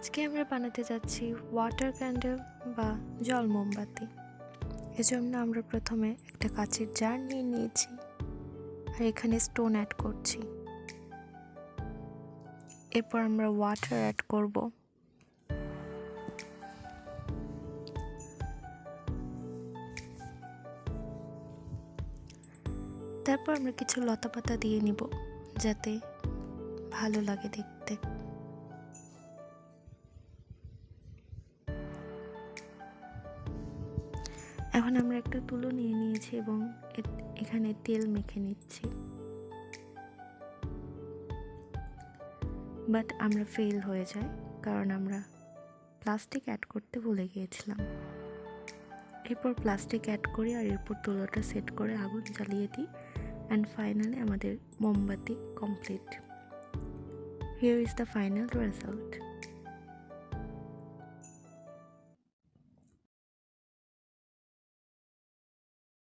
আজকে আমরা বানাতে যাচ্ছি ওয়াটার ক্যান্ডেল বা জল মোমবাতি। এজন্য আমরা প্রথমে একটা কাচের জার নিয়ে নিয়েছি আর এখানে স্টোন অ্যাড করছি। এরপর আমরা ওয়াটার অ্যাড করব। তারপর আমরা কিছু লতাপাতা দিয়ে নিব যাতে ভালো লাগে দেখতে। এখন আমরা একটা তুলো নিয়ে নিয়েছি এবং এখানে তেল মেখে নিচ্ছি, বাট আমরা ফেল হয়ে যাই কারণ আমরা প্লাস্টিক অ্যাড করতে ভুলে গিয়েছিলাম। এরপর প্লাস্টিক অ্যাড করি আর এরপর তুলোটা সেট করে আগুন জ্বালিয়ে দিই অ্যান্ড ফাইনালি আমাদের মোমবাতি complete. Here is the final result.